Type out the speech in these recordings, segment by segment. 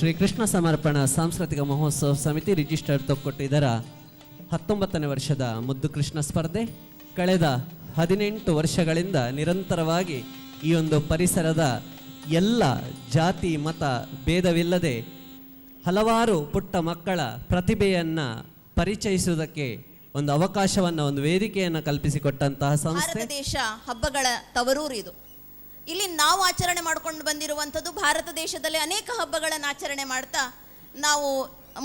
ಶ್ರೀ ಕೃಷ್ಣ ಸಮರ್ಪಣಾ ಸಾಂಸ್ಕೃತಿಕ ಮಹೋತ್ಸವ ಸಮಿತಿ ರಿಜಿಸ್ಟರ್ಡ್ ತೊಕ್ಕೊಟ್ಟು ಇದರ 19ನೇ ವರ್ಷದ ಮುದ್ದು ಕೃಷ್ಣ ಸ್ಪರ್ಧೆ ಕಳೆದ 18 ವರ್ಷಗಳಿಂದ ನಿರಂತರವಾಗಿ ಈ ಒಂದು ಪರಿಸರದ ಎಲ್ಲ ಜಾತಿ ಮತ ಭೇದವಿಲ್ಲದೆ ಹಲವಾರು ಪುಟ್ಟ ಮಕ್ಕಳ ಪ್ರತಿಭೆಯನ್ನು ಪರಿಚಯಿಸುವುದಕ್ಕೆ ಒಂದು ಅವಕಾಶವನ್ನು, ಒಂದು ವೇದಿಕೆಯನ್ನು ಕಲ್ಪಿಸಿಕೊಟ್ಟಂತಹ ಸಂಸ್ಥೆ. ಭಾರತ ದೇಶ ಹಬ್ಬಗಳ ತವರೂರು ಇದು. ಇಲ್ಲಿ ನಾವು ಆಚರಣೆ ಮಾಡ್ಕೊಂಡು ಬಂದಿರುವಂಥದ್ದು ಭಾರತ ದೇಶದಲ್ಲಿ ಅನೇಕ ಹಬ್ಬಗಳನ್ನು ಆಚರಣೆ ಮಾಡ್ತಾ ನಾವು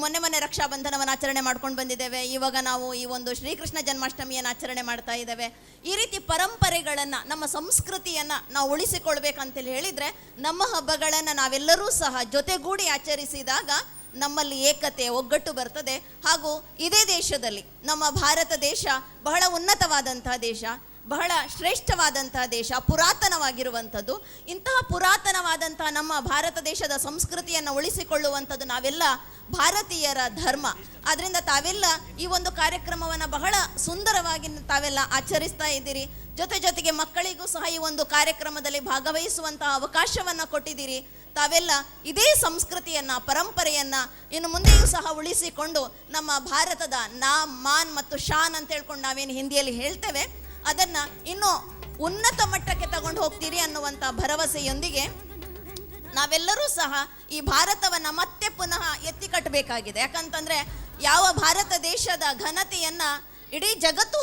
ಮೊನ್ನೆ ರಕ್ಷಾಬಂಧನವನ್ನು ಆಚರಣೆ ಮಾಡ್ಕೊಂಡು ಬಂದಿದ್ದೇವೆ. ಇವಾಗ ನಾವು ಈ ಒಂದು ಶ್ರೀಕೃಷ್ಣ ಜನ್ಮಾಷ್ಟಮಿಯನ್ನು ಆಚರಣೆ ಮಾಡ್ತಾ ಇದ್ದೇವೆ. ಈ ರೀತಿ ಪರಂಪರೆಗಳನ್ನು, ನಮ್ಮ ಸಂಸ್ಕೃತಿಯನ್ನು ನಾವು ಉಳಿಸಿಕೊಳ್ಬೇಕಂತೇಳಿ ಹೇಳಿದರೆ ನಮ್ಮ ಹಬ್ಬಗಳನ್ನು ನಾವೆಲ್ಲರೂ ಸಹ ಜೊತೆಗೂಡಿ ಆಚರಿಸಿದಾಗ ನಮ್ಮಲ್ಲಿ ಏಕತೆ, ಒಗ್ಗಟ್ಟು ಬರ್ತದೆ. ಹಾಗೂ ಇದೇ ದೇಶದಲ್ಲಿ ನಮ್ಮ ಭಾರತ ದೇಶ ಬಹಳ ಉನ್ನತವಾದಂತಹ ದೇಶ, ಬಹಳ ಶ್ರೇಷ್ಠವಾದಂತಹ ದೇಶ, ಪುರಾತನವಾಗಿರುವಂಥದ್ದು. ಇಂತಹ ಪುರಾತನವಾದಂತಹ ನಮ್ಮ ಭಾರತ ದೇಶದ ಸಂಸ್ಕೃತಿಯನ್ನು ಉಳಿಸಿಕೊಳ್ಳುವಂಥದ್ದು ನಾವೆಲ್ಲ ಭಾರತೀಯರ ಧರ್ಮ. ಆದ್ದರಿಂದ ತಾವೆಲ್ಲ ಈ ಒಂದು ಕಾರ್ಯಕ್ರಮವನ್ನು ಬಹಳ ಸುಂದರವಾಗಿ ತಾವೆಲ್ಲ ಆಚರಿಸ್ತಾ ಇದ್ದೀರಿ. ಜೊತೆಗೆ ಮಕ್ಕಳಿಗೂ ಸಹ ಈ ಒಂದು ಕಾರ್ಯಕ್ರಮದಲ್ಲಿ ಭಾಗವಹಿಸುವಂತಹ ಅವಕಾಶವನ್ನು ಕೊಟ್ಟಿದ್ದೀರಿ. ತಾವೆಲ್ಲ ಇದೇ ಸಂಸ್ಕೃತಿಯನ್ನು, ಪರಂಪರೆಯನ್ನು ಇನ್ನು ಮುಂದೆಯೂ ಸಹ ಉಳಿಸಿಕೊಂಡು ನಮ್ಮ ಭಾರತದ ಮಾನ್ ಮತ್ತು ಶಾನ್ ಅಂತ ಹೇಳ್ಕೊಂಡು ನಾವೇನು ಹಿಂದಿಯಲ್ಲಿ ಹೇಳ್ತೇವೆ, ಅದನ್ನು ಇನ್ನೂ ಉನ್ನತ ಮಟ್ಟಕ್ಕೆ ತಗೊಂಡು ಹೋಗ್ತೀರಿ ಅನ್ನುವಂಥ ಭರವಸೆಯೊಂದಿಗೆ ನಾವೆಲ್ಲರೂ ಸಹ ಈ ಭಾರತವನ್ನು ಮತ್ತೆ ಪುನಃ ಎತ್ತಿ ಕಟ್ಟಬೇಕಾಗಿದೆ. ಯಾಕಂತಂದರೆ ಯಾವ ಭಾರತ ದೇಶದ ಘನತೆಯನ್ನು ಇಡೀ ಜಗತ್ತು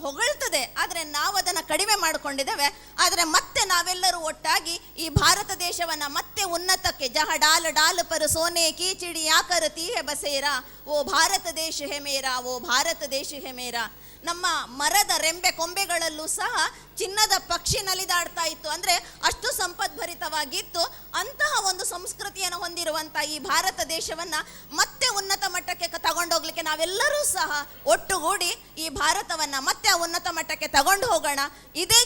ಹೊಗಳ್ತದೆ, ಆದರೆ ನಾವು ಅದನ್ನು ಕಡಿಮೆ ಮಾಡಿಕೊಂಡಿದ್ದೇವೆ. ಆದರೆ ಮತ್ತೆ ನಾವೆಲ್ಲರೂ ಒಟ್ಟಾಗಿ ಈ ಭಾರತ ದೇಶವನ್ನು ಮತ್ತೆ ಉನ್ನತಕ್ಕೆ, ಜಹ ಡಾಲ್ ಡಾಲ್ ಪರ ಸೋನೆ ಕಿ ಚಿಡಿ ಯಾಕರ ತೀಹೆ ಬಸೇರ, ಓ ಭಾರತ ದೇಶ ಹೆ ಮೇರಾ, ಓ ಭಾರತ ದೇಶ ಹೆ ಮೇರಾ. ನಮ್ಮ ಮರದ ರೆಂಬೆ ಕೊಂಬೆಗಳಲ್ಲೂ ಸಹ ಚಿನ್ನದ ಪಕ್ಷಿ ನಲಿದಾಡ್ತಾ ಇತ್ತು. ಅಂದರೆ ಅಷ್ಟು ಸಂಪದ್ಭರಿತವಾಗಿತ್ತು. ಅಂತಹ ಒಂದು ಸಂಸ್ಕೃತಿಯನ್ನು ಹೊಂದಿರುವಂಥ ಈ ಭಾರತ ದೇಶವನ್ನು ಮತ್ತೆ ಉನ್ನತ ಮಟ್ಟಕ್ಕೆ ತಗೊಂಡೋಗ್ಲಿಕ್ಕೆ ನಾವೆಲ್ಲರೂ ಸಹ ಒಟ್ಟುಗೂಡಿ ಈ ಭಾರತವನ್ನು ಮತ್ತೆ ಆ ಉನ್ನತ ಮಟ್ಟಕ್ಕೆ ತಗೊಂಡು ಹೋಗೋಣ. ಇದೇ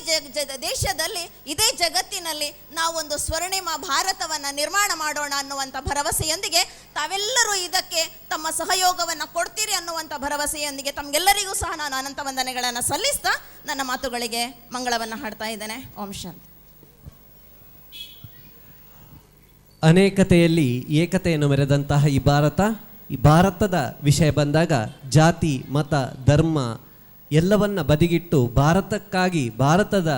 ದೇಶದಲ್ಲಿ, ಇದೇ ಜಗತ್ತಿನಲ್ಲಿ ನಾವೊಂದು ಸ್ವರ್ಣಿಮ ಭಾರತವನ್ನು ನಿರ್ಮಾಣ ಮಾಡೋಣ ಅನ್ನುವಂಥ ಭರವಸೆಯೊಂದಿಗೆ ತಾವೆಲ್ಲರೂ ಇದಕ್ಕೆ ತಮ್ಮ ಸಹಯೋಗವನ್ನು ಕೊಡ್ತೀರಿ ಅನ್ನುವಂಥ ಭರವಸೆಯೊಂದಿಗೆ ತಮಗೆಲ್ಲರಿಗೂ ಸಹ ನಾನು ಅನಂತ ವಂದನೆಗಳನ್ನು ಸಲ್ಲಿಸ್ತಾ ನನ್ನ ಮಾತುಗಳಿಗೆ ಮಂಗಳವನ್ನು ಹಾಡ್ತಾ ಇದ್ದೇನೆ. ಓಂ ಶಾಂತಿ. ಅನೇಕತೆಯಲ್ಲಿ ಏಕತೆಯನ್ನು ಮೆರೆದಂತಹ ಈ ಭಾರತದ ವಿಷಯ ಬಂದಾಗ ಜಾತಿ, ಮತ, ಧರ್ಮ ಎಲ್ಲವನ್ನ ಬದಿಗಿಟ್ಟು ಭಾರತಕ್ಕಾಗಿ, ಭಾರತದ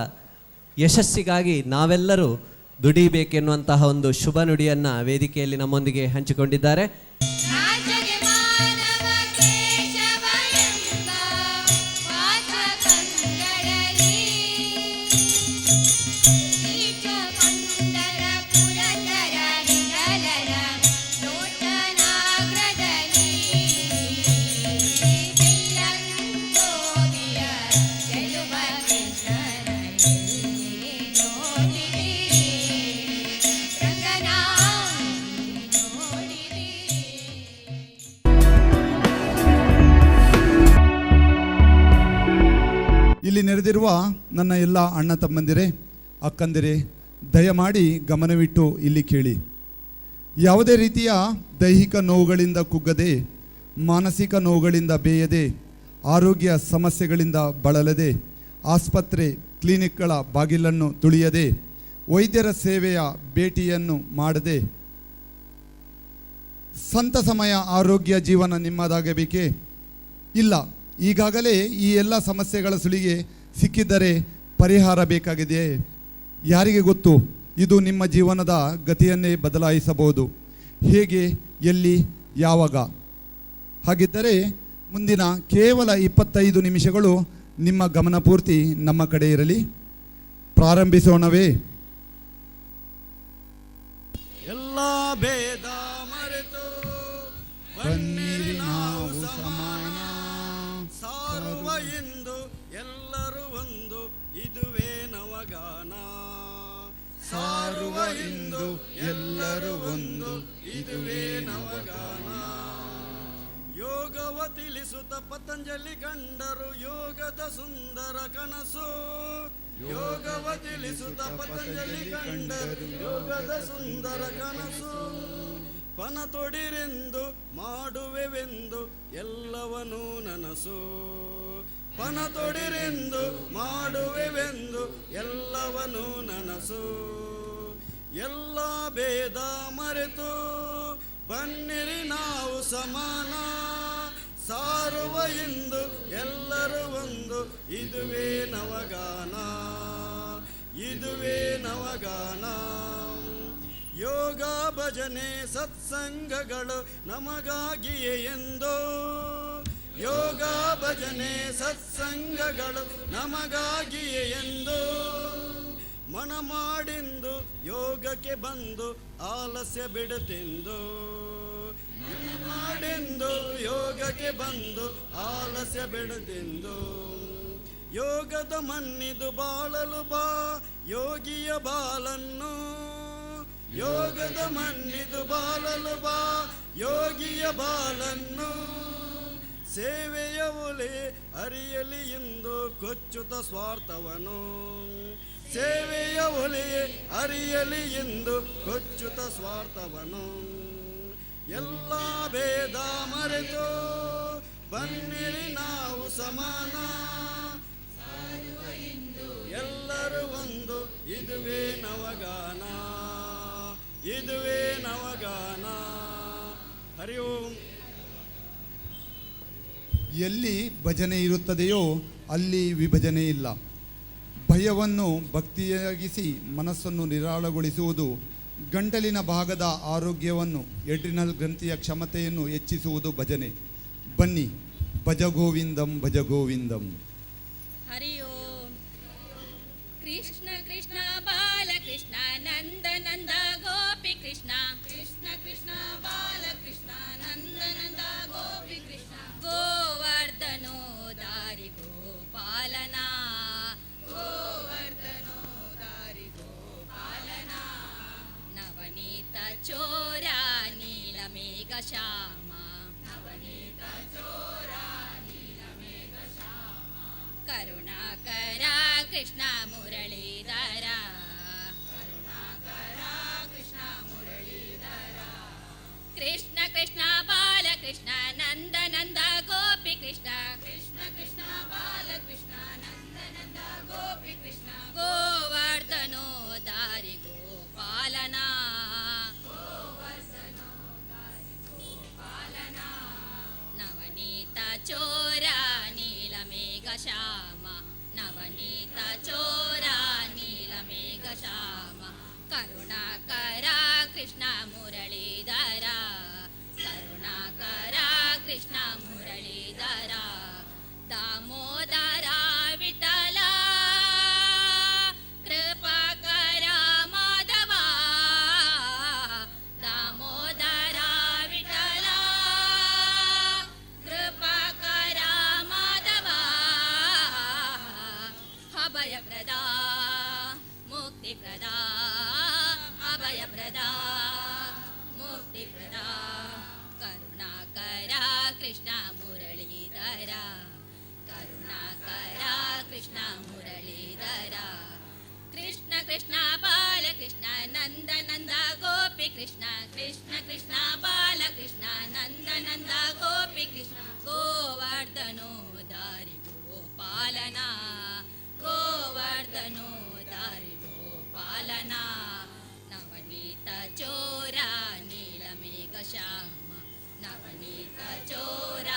ಯಶಸ್ಸಿಗಾಗಿ ನಾವೆಲ್ಲರೂ ದುಡಿಬೇಕೆನ್ನುವಂತಹ ಒಂದು ಶುಭ ನುಡಿಯನ್ನು ವೇದಿಕೆಯಲ್ಲಿ ನಮ್ಮೊಂದಿಗೆ ಹಂಚಿಕೊಂಡಿದ್ದಾರೆ. ಇಲ್ಲಿ ನೆರೆದಿರುವ ನನ್ನ ಎಲ್ಲ ಅಣ್ಣ ತಮ್ಮಂದಿರೇ, ಅಕ್ಕಂದಿರೇ, ದಯಮಾಡಿ ಗಮನವಿಟ್ಟು ಇಲ್ಲಿ ಕೇಳಿ. ಯಾವುದೇ ರೀತಿಯ ದೈಹಿಕ ನೋವುಗಳಿಂದ ಕುಗ್ಗದೆ, ಮಾನಸಿಕ ನೋವುಗಳಿಂದ ಬೇಯದೆ, ಆರೋಗ್ಯ ಸಮಸ್ಯೆಗಳಿಂದ ಬಳಲದೆ, ಆಸ್ಪತ್ರೆ ಕ್ಲಿನಿಕ್ಗಳ ಬಾಗಿಲನ್ನು ತುಳಿಯದೆ, ವೈದ್ಯರ ಸೇವೆಯ ಭೇಟಿಯನ್ನು ಮಾಡದೆ, ಸಂತಸಮಯ ಆರೋಗ್ಯ ಜೀವನ ನಿಮ್ಮದಾಗಬೇಕೇ? ಇಲ್ಲ. ಈಗಾಗಲೇ ಈ ಎಲ್ಲ ಸಮಸ್ಯೆಗಳ ಸುಳಿಗೆ ಸಿಕ್ಕಿದ್ದರೆ ಪರಿಹಾರ ಬೇಕಾಗಿದೆಯೇ? ಯಾರಿಗೆ ಗೊತ್ತು? ಇದು ನಿಮ್ಮ ಜೀವನದ ಗತಿಯನ್ನೇ ಬದಲಾಯಿಸಬಹುದು. ಹೇಗೆ, ಎಲ್ಲಿ, ಯಾವಾಗ? ಹಾಗಿದ್ದರೆ ಮುಂದಿನ ಕೇವಲ 25 ನಿಮಿಷಗಳು ನಿಮ್ಮ ಗಮನ ಪೂರ್ತಿ ನಮ್ಮ ಕಡೆ ಇರಲಿ. ಪ್ರಾರಂಭಿಸೋಣವೇ? ಎಲ್ಲ ಭೇದ ಮರೆತು ಬನ್ನಿರಿ ನಾವು ಸಮಾನ, ಸಾರುವ ಎಂದು ಎಲ್ಲರೂ ಒಂದು, ಇದುವೇ ನವಗಾನ. ಸಾರುವ ಎಂದು ಎಲ್ಲರೂ ಒಂದು, ಇದುವೇ ನವಗಾನ. ಯೋಗವ ತಿಳಿಸುತ್ತ ಪತಂಜಲಿ ಕಂಡರು ಯೋಗದ ಸುಂದರ ಕನಸು. ಯೋಗವ ತಿಳಿಸುತ್ತ ಪತಂಜಲಿ ಕಂಡರು ಯೋಗದ ಸುಂದರ ಕನಸು. ಪನ ತೊಡಿರೆಂದು ಮಾಡುವೆವೆಂದು ಎಲ್ಲವನ್ನೂ ನನಸು. ಪನ ತೊಡಿರೆಂದು ಮಾಡುವೆವೆಂದು ಎಲ್ಲವನ್ನೂ ನನಸು. ಎಲ್ಲ ಭೇದ ಮರೆತು ಬನ್ನಿರಿ ನಾವು ಸಮಾನ ಸಾರುವ ಇಂದು ಎಲ್ಲರೂ ಒಂದು, ಇದುವೇ ನವಗಾನ, ಇದುವೇ ನವಗಾನ. ಯೋಗ ಭಜನೆ ಸತ್ಸಂಗಗಳು ನಮಗಾಗಿಯೇ ಎಂದು, ಯೋಗ ಭಜನೆ ಸತ್ಸಂಗಗಳು ನಮಗಾಗಿಯೇ ಎಂದು. ಮನ ಮಾಡಿಂದು ಯೋಗಕ್ಕೆ ಬಂದು ಆಲಸ್ಯ ಬಿಡುತ್ತೆಂದು, ಮನ ಮಾಡೆಂದು ಯೋಗಕ್ಕೆ ಬಂದು ಆಲಸ್ಯ ಬಿಡುತ್ತೆಂದು. ಯೋಗದ ಮನ್ನಿದು ಬಾಳಲು ಬಾ ಯೋಗಿಯ ಬಾಲನ್ನು, ಯೋಗದ ಮನ್ನಿದು ಬಾಳಲು ಬಾ ಯೋಗಿಯ ಬಾಲನ್ನು. ಸೇವೆಯ ಒಲೆ ಅರಿಯಲಿ ಎಂದು ಕೊಚ್ಚುತ್ತ ಸ್ವಾರ್ಥವನು, ಸೇವೆಯ ಒಲೆ ಅರಿಯಲಿ ಎಂದು ಕೊಚ್ಚುತ್ತ ಸ್ವಾರ್ಥವನು. ಎಲ್ಲ ಭೇದ ಮರೆತು ಬನ್ನಿರಿ ನಾವು ಸಮಾನ, ಎಲ್ಲರೂ ಒಂದು, ಇದುವೇ ನವಗಾನ, ಇದುವೇ ನವಗಾನ. ಹರಿ ಓಂ. ಎಲ್ಲಿ ಭಜನೆ ಇರುತ್ತದೆಯೋ ಅಲ್ಲಿ ವಿಭಜನೆ ಇಲ್ಲ. ಭಯವನ್ನು ಭಕ್ತಿಯಾಗಿಸಿ ಮನಸ್ಸನ್ನು ನಿರಾಳಗೊಳಿಸುವುದು, ಗಂಟಲಿನ ಭಾಗದ ಆರೋಗ್ಯವನ್ನು, ಎಡ್ರಿನಲ್ ಗ್ರಂಥಿಯ ಕ್ಷಮತೆಯನ್ನು ಹೆಚ್ಚಿಸುವುದು ಭಜನೆ. ಬನ್ನಿ, ಭಜ ಗೋವಿಂದಂ ಭಜ ಗೋವಿಂದಂ. ಹರಿ ಓಂ. ಕೃಷ್ಣ ಕೃಷ್ಣ ಬಾಲಕೃಷ್ಣ ನಂದ ನಂದ ಗೋಪಿ ಕೃಷ್ಣ, ಕೃಷ್ಣ ಕೃಷ್ಣ ಬಾಲಕೃಷ್ಣ ನಂದ ನಂದ ಗೋಪಿ ಕೃಷ್ಣ. ಗೋವರ್ಧನೋ ದಾರಿ ಗೋಪಾಲನ, ಗೋವರ್ಧನೋ ದಾರಿ ಗೋಪಾಲನ. ನವನೀತ ಚೋರ ನೀಲ ಮೇಘ ಶ್ಯಾಮ, ನವನೀತ ಚೋರ ನೀಲ ಮೇಘ ಶ್ಯಾಮ. ಕರುಣಾಕರ ಕೃಷ್ಣ ಮುರಳೀಧರ, ಕರುಣಾಕರ ಕೃಷ್ಣ ಮುರಳೀಧರ. ಕೃಷ್ಣ ಕೃಷ್ಣ ಬಾಲಕೃಷ್ಣ ನಂದ ನಂದ ಗೋಪಿ ಕೃಷ್ಣ, ಕೃಷ್ಣ ಕೃಷ್ಣ ಬಾಲಕೃಷ್ಣ ನಂದ ನಂದ ಗೋಪಿ ಕೃಷ್ಣ. ಗೋವರ್ಧನೋ ದಾರಿ ಗೋಪಾಲನ, ಗೋವರ್ಧನೋ ದಾರಿ ಗೋಪಾಲನ. ನವನೀತ ಚೋರ ನೀಲ ಮೇಘ ಶ್ಯಾಮ, ನವನೀತ ಚೋರ ನೀಲ ಮೇಘ ಶ್ಯಾಮ. ಕರುಣಾಕರ ಕೃಷ್ಣ ಮುರಳೀಧರ, ಕರುಣಾಕರ ಕೃಷ್ಣ ಮುರಳೀಧರ. ದಾಮೋದರ ವಿಠಲ ಕೃಪಾಕರ ಮಾಧವ, ದಾಮೋದರ ವಿಠಲ ಕೃಪಾಕರ ಮಾಧವ. ಅಭಯಪ್ರದ ಮುಕ್ತಿಪ್ರದ, ಅಭಯಪ್ರದ ಮುಕ್ತಿಪ್ರದ. ಕರುಣಾಕರ ಕೃಷ್ಣ ಮುರಳೀಧರ, ಕರುಣಾಕರ ಕೃಷ್ಣ ಮುರಳೀಧರ. ಕೃಷ್ಣ ಕೃಷ್ಣ ಬಾಲಕೃಷ್ಣ ನಂದ ನಂದ ಗೋಪಿ ಕೃಷ್ಣ, ಕೃಷ್ಣ ಕೃಷ್ಣ ಬಾಲಕೃಷ್ಣ ನಂದ ನಂದ ಗೋಪಿ ಕೃಷ್ಣ. ಗೋವರ್ಧನೋ ದಾರಿ ಗೋಪಾಲನ, ಗೋವರ್ಧನೋ ದಾರಿ ಗೋಪಾಲನ. ನವನೀತ ಚೋರ ನೀಲ ಮೇಘ ಶ್ಯಾಮ, ನವನೀತ ಚೋರ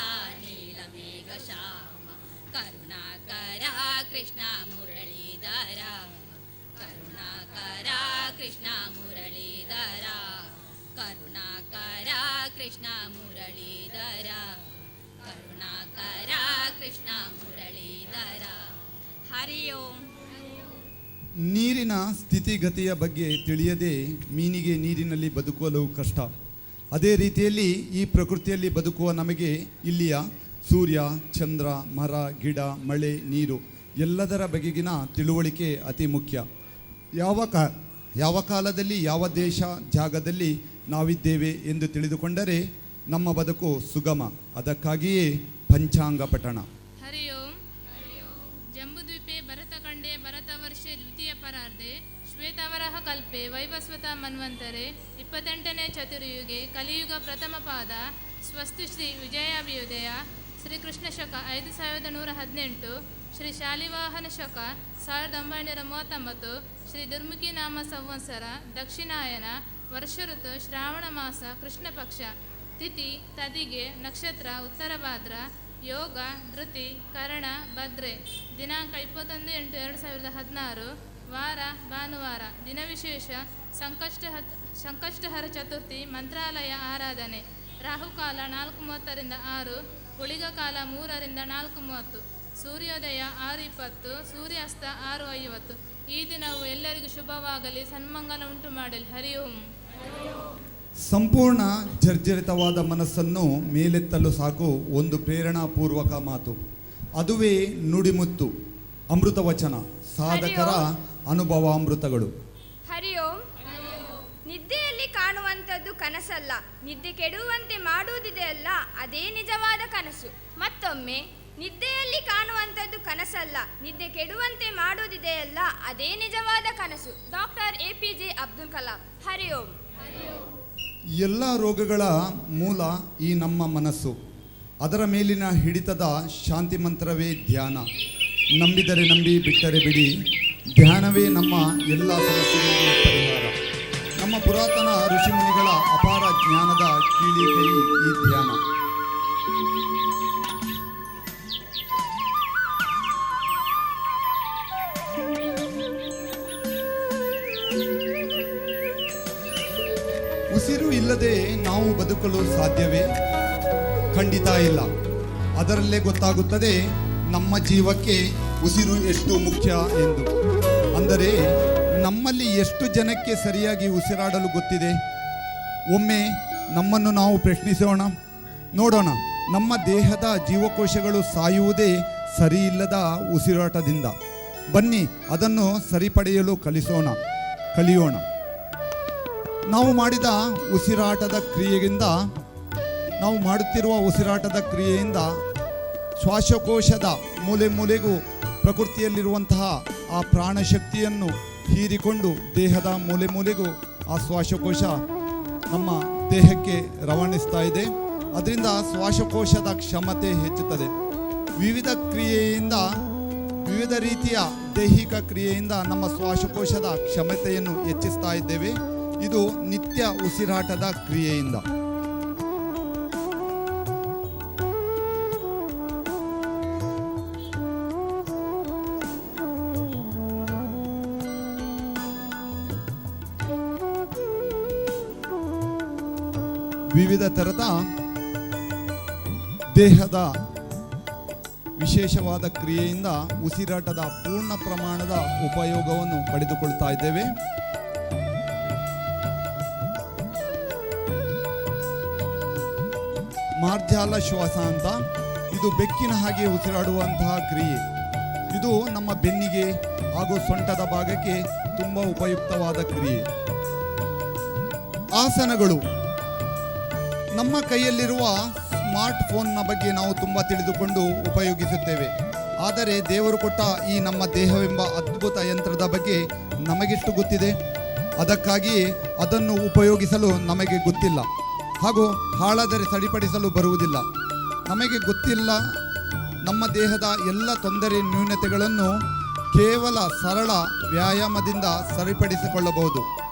ನೀಲ ಮೇಘ ಶ್ಯಾಮ. ಕರುಣಾಕರ ಕೃಷ್ಣ ಮುರಳೀಧರ, ಕರುಣಾಕರ ಕೃಷ್ಣ ಮುರಳೀಧರ. ಕರುಣಾಕರ ಕೃಷ್ಣ ಮುರಳೀಧರ, ಕರುಣಾಕರ ಕೃಷ್ಣ ಮುರಳೀಧರ. ಹರಿ ಓಂ. ನೀರಿನ ಸ್ಥಿತಿಗತಿಯ ಬಗ್ಗೆ ತಿಳಿಯದೆ ಮೀನಿಗೆ ನೀರಿನಲ್ಲಿ ಬದುಕಲು ಕಷ್ಟ. ಅದೇ ರೀತಿಯಲ್ಲಿ ಈ ಪ್ರಕೃತಿಯಲ್ಲಿ ಬದುಕುವ ನಮಗೆ ಇಲ್ಲಿಯ ಸೂರ್ಯ, ಚಂದ್ರ, ಮರ, ಗಿಡ, ಮಳೆ, ನೀರು ಎಲ್ಲದರ ಬಗೆಗಿನ ತಿಳುವಳಿಕೆ ಅತಿ ಮುಖ್ಯ. ಯಾವ ಕಾಲದಲ್ಲಿ ಯಾವ ದೇಶ ಜಾಗದಲ್ಲಿ ನಾವಿದ್ದೇವೆ ಎಂದು ತಿಳಿದುಕೊಂಡರೆ ನಮ್ಮ ಬದುಕು ಸುಗಮ. ಅದಕ್ಕಾಗಿಯೇ ಪಂಚಾಂಗ ಪಠಣ. ಹರಿ ಓಂ. ಜಂಬುದ್ವೀಪೆ ಭರತಖಂಡೇ ಭರತವರ್ಷೆ ದ್ವಿತೀಯ ಪರಾರ್ಧೆ ಶ್ವೇತವರಹ ಕಲ್ಪೆ ವೈವಸ್ವತ ಮನ್ವಂತರೆ 28ನೇ ಚತುರ್ಯುಗೆ ಕಲಿಯುಗ ಪ್ರಥಮ ಪಾದ ಸ್ವಸ್ತಿ ಶ್ರೀ ವಿಜಯಾಭ್ಯುದಯ ಶ್ರೀಕೃಷ್ಣ ಶಕ 5118 ಶ್ರೀ ಶಾಲಿವಾಹನ ಶಕ 1939, ಶ್ರೀ ದುರ್ಮುಖಿ ನಾಮ ಸಂವತ್ಸರ, ದಕ್ಷಿಣಾಯನ, ವರ್ಷ ಋತು ಶ್ರಾವಣ ಮಾಸ, ಕೃಷ್ಣ ಪಕ್ಷ, ತಿಥಿ ತದಿಗೆ, ನಕ್ಷತ್ರ ಉತ್ತರ ಭಾದ್ರ, ಯೋಗ ಧೃತಿ ಕರಣ ಭದ್ರೆ, ದಿನಾಂಕ 21/8/2016, ವಾರ ಭಾನುವಾರ, ದಿನ ವಿಶೇಷ ಸಂಕಷ್ಟಹರ ಚತುರ್ಥಿ, ಮಂತ್ರಾಲಯ ಆರಾಧನೆ, ರಾಹುಕಾಲ 4:30 6, ಉಳಿಗ ಕಾಲ 3 4:30, ಸೂರ್ಯೋದಯ 6:20, ಸೂರ್ಯಾಸ್ತ 6:50. ಈ ದಿನವು ಎಲ್ಲರಿಗೂ ಶುಭವಾಗಲಿ, ಸನ್ಮಂಗಲ ಉಂಟು ಮಾಡಲಿ. ಹರಿ ಓಂ. ಸಂಪೂರ್ಣ ಜರ್ಜರಿತವಾದ ಮನಸ್ಸನ್ನು ಮೇಲೆತ್ತಲು ಸಾಕು ಒಂದು ಪ್ರೇರಣಾಪೂರ್ವಕ ಮಾತು, ಅದುವೇ ನುಡಿಮುತ್ತು, ಅಮೃತವಚನ, ಸಾಧಕರ ಅನುಭವಾಮೃತಗಳು. ಹರಿ ಓಂ. ನಿದ್ದೆಯಲ್ಲಿ ಕಾಣುವಂಥದ್ದು ಕನಸಲ್ಲ, ನಿದ್ದೆ ಕೆಡುವಂತೆ ಮಾಡುವುದಿದೆಯಲ್ಲ ಅದೇ ನಿಜವಾದ ಕನಸು. ಮತ್ತೊಮ್ಮೆ, ನಿದ್ದೆಯಲ್ಲಿ ಕಾಣುವಂಥದ್ದು ಕನಸಲ್ಲ, ನಿದ್ದೆ ಕೆಡುವಂತೆ ಮಾಡುವುದಿದೆಯಲ್ಲ ಅದೇ ನಿಜವಾದ ಕನಸು. Doctor APJ Abdul Kalam. ಹರಿ ಓಂ. ಎಲ್ಲ ರೋಗಗಳ ಮೂಲ ಈ ನಮ್ಮ ಮನಸ್ಸು, ಅದರ ಮೇಲಿನ ಹಿಡಿತದ ಶಾಂತಿ ಮಂತ್ರವೇ ಧ್ಯಾನ. ನಂಬಿದರೆ ನಂಬಿ, ಬಿಟ್ಟರೆ ಬಿಡಿ, ಧ್ಯಾನವೇ ನಮ್ಮ ಎಲ್ಲ ಸಮಸ್ಯೆಗಳಿಗೆ ಪರಿಹಾರ. ನಮ್ಮ ಪುರಾತನ ಋಷಿಮುನಿಗಳ ಅಪಾರ ಜ್ಞಾನದ ಕೀಳಿಕೈ ಈ ಧ್ಯಾನ. ಉಸಿರು ಇಲ್ಲದೆ ನಾವು ಬದುಕಲು ಸಾಧ್ಯವೇ? ಖಂಡಿತ ಇಲ್ಲ. ಅದರಲ್ಲೇ ಗೊತ್ತಾಗುತ್ತದೆ ನಮ್ಮ ಜೀವಕ್ಕೆ ಉಸಿರು ಎಷ್ಟು ಮುಖ್ಯ ಎಂದು. ಅಂದರೆ ನಮ್ಮಲ್ಲಿ ಎಷ್ಟು ಜನಕ್ಕೆ ಸರಿಯಾಗಿ ಉಸಿರಾಡಲು ಗೊತ್ತಿದೆ? ಒಮ್ಮೆ ನಮ್ಮನ್ನು ನಾವು ಪ್ರಶ್ನಿಸೋಣ, ನೋಡೋಣ. ನಮ್ಮ ದೇಹದ ಜೀವಕೋಶಗಳು ಸಾಯುವುದೇ ಸರಿಯಿಲ್ಲದ ಉಸಿರಾಟದಿಂದ. ಬನ್ನಿ ಅದನ್ನು ಸರಿಪಡೆಯಲು ಕಲಿಯೋಣ. ನಾವು ಮಾಡುತ್ತಿರುವ ಉಸಿರಾಟದ ಕ್ರಿಯೆಯಿಂದ ಶ್ವಾಸಕೋಶದ ಮೂಲೆ ಮೂಲೆಗೂ ಪ್ರಕೃತಿಯಲ್ಲಿರುವಂತಹ ಆ ಪ್ರಾಣಶಕ್ತಿಯನ್ನು ಹೀರಿಕೊಂಡು ದೇಹದ ಮೂಲೆ ಮೂಲೆಗೂ ಆ ಶ್ವಾಸಕೋಶ ನಮ್ಮ ದೇಹಕ್ಕೆ ರವಾನಿಸ್ತಾ ಇದೆ. ಅದರಿಂದ ಶ್ವಾಸಕೋಶದ ಕ್ಷಮತೆ ಹೆಚ್ಚುತ್ತದೆ. ವಿವಿಧ ರೀತಿಯ ದೈಹಿಕ ಕ್ರಿಯೆಯಿಂದ ನಮ್ಮ ಶ್ವಾಸಕೋಶದ ಕ್ಷಮತೆಯನ್ನು ಹೆಚ್ಚಿಸ್ತಾ ಇದ್ದೇವೆ. ಇದು ನಿತ್ಯ ಉಸಿರಾಟದ ಕ್ರಿಯೆಯಿಂದ. ವಿವಿಧ ಥರದ ದೇಹದ ವಿಶೇಷವಾದ ಕ್ರಿಯೆಯಿಂದ ಉಸಿರಾಟದ ಪೂರ್ಣ ಪ್ರಮಾಣದ ಉಪಯೋಗವನ್ನು ಪಡೆದುಕೊಳ್ತಾ ಇದ್ದೇವೆ. ಮಾರ್ಜಾಲ ಶ್ವಾಸ ಅಂತ, ಇದು ಬೆಕ್ಕಿನ ಹಾಗೆ ಉಸಿರಾಡುವಂತಹ ಕ್ರಿಯೆ. ಇದು ನಮ್ಮ ಬೆನ್ನಿಗೆ ಹಾಗೂ ಸೊಂಟದ ಭಾಗಕ್ಕೆ ತುಂಬ ಉಪಯುಕ್ತವಾದ ಕ್ರಿಯೆ. ಆಸನಗಳು. ನಮ್ಮ ಕೈಯಲ್ಲಿರುವ ಸ್ಮಾರ್ಟ್ ಫೋನ್ನ ಬಗ್ಗೆ ನಾವು ತುಂಬ ತಿಳಿದುಕೊಂಡು ಉಪಯೋಗಿಸುತ್ತೇವೆ. ಆದರೆ ದೇವರು ಕೊಟ್ಟ ಈ ನಮ್ಮ ದೇಹವೆಂಬ ಅದ್ಭುತ ಯಂತ್ರದ ಬಗ್ಗೆ ನಮಗೆಷ್ಟು ಗೊತ್ತಿದೆ? ಅದಕ್ಕಾಗಿಯೇ ಅದನ್ನು ಉಪಯೋಗಿಸಲು ನಮಗೆ ಗೊತ್ತಿಲ್ಲ, ಹಾಗೂ ಹಾಳಾದರೆ ಸರಿಪಡಿಸಲು ಬರುವುದಿಲ್ಲ. ನಮಗೆ ಗೊತ್ತಿಲ್ಲ. ನಮ್ಮ ದೇಹದ ಎಲ್ಲ ತೊಂದರೆ ನ್ಯೂನತೆಗಳನ್ನು ಕೇವಲ ಸರಳ ವ್ಯಾಯಾಮದಿಂದ ಸರಿಪಡಿಸಿಕೊಳ್ಳಬಹುದು.